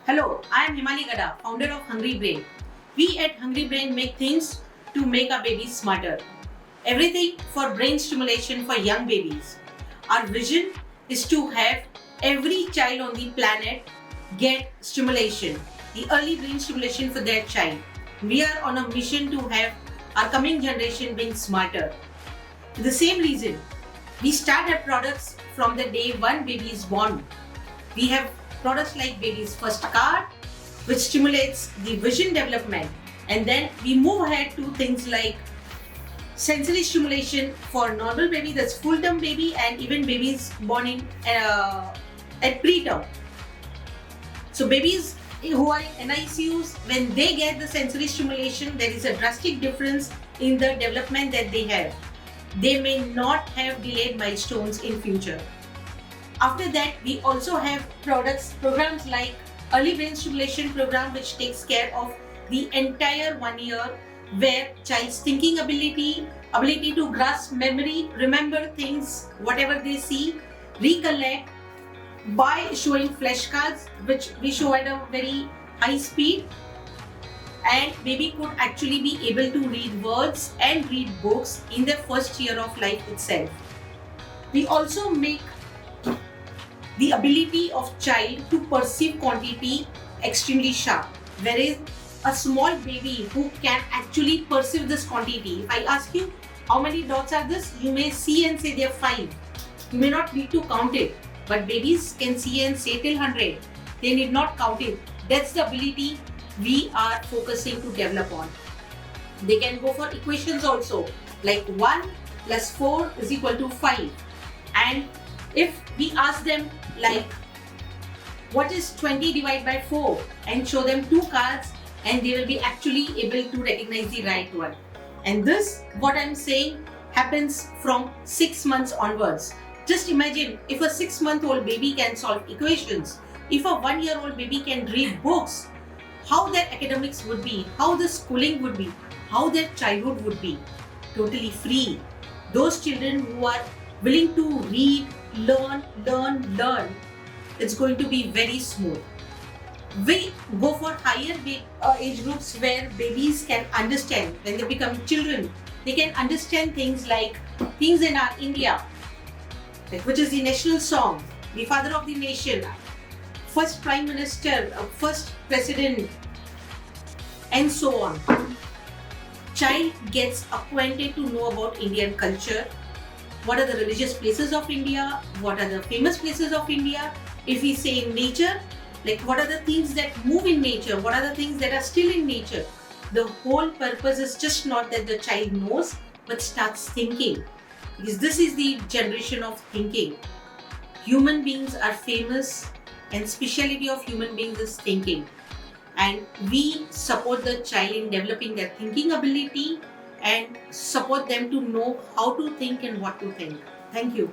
Hello, I am Himali Gada, founder of Hungry Brain. We at Hungry Brain make things to make our babies smarter. Everything for brain stimulation for young babies. Our vision is to have every child on the planet get stimulation, the early brain stimulation for their child. We are on a mission to have our coming generation being smarter. For the same reason, we start our products from the day one baby is born. We have products like Baby's First Card, which stimulates the vision development, and then we move ahead to things like sensory stimulation for normal baby, that's full-term baby, and even babies born in at preterm. So babies who are in NICUs, when they get the sensory stimulation, there is a drastic difference in the development that they have. They may not have delayed milestones in future. After that, we also have programs like Early Brain Stimulation Program, which takes care of the entire 1 year, where child's thinking ability to grasp memory, remember things, whatever they see, recollect by showing flashcards, which we show at a very high speed. And baby could actually be able to read words and read books in their first year of life itself. We also make the ability of child to perceive quantity extremely sharp, whereas a small baby who can actually perceive this quantity, if I ask you how many dots are this, you may see and say they are 5. You may not need to count it, but babies can see and say till 100. They need not count it. That's the ability we are focusing to develop on. They can go for equations also, like 1 plus 4 is equal to 5. And if we ask them like what is 20 divided by 4 and show them 2 cards, and they will be actually able to recognize the right one. And this, what I'm saying, happens from 6 months onwards. Just imagine if a 6-month-old baby can solve equations, if a 1-year-old baby can read books, how their academics would be, how the schooling would be, how their childhood would be. Totally free. Those children who are willing to read, learn, it's going to be very smooth. We go for higher age groups where babies can understand. When they become children, they can understand things like things in our India, which is the national song, the father of the nation, first prime minister, first president, and so on. Child gets acquainted to know about Indian culture. What are the religious places of India? What are the famous places of India? If we say in nature, like what are the things that move in nature? What are the things that are still in nature? The whole purpose is just not that the child knows, but starts thinking. Because this is the generation of thinking. Human beings are famous, and speciality of human beings is thinking. And we support the child in developing their thinking ability and support them to know how to think and what to think. Thank you.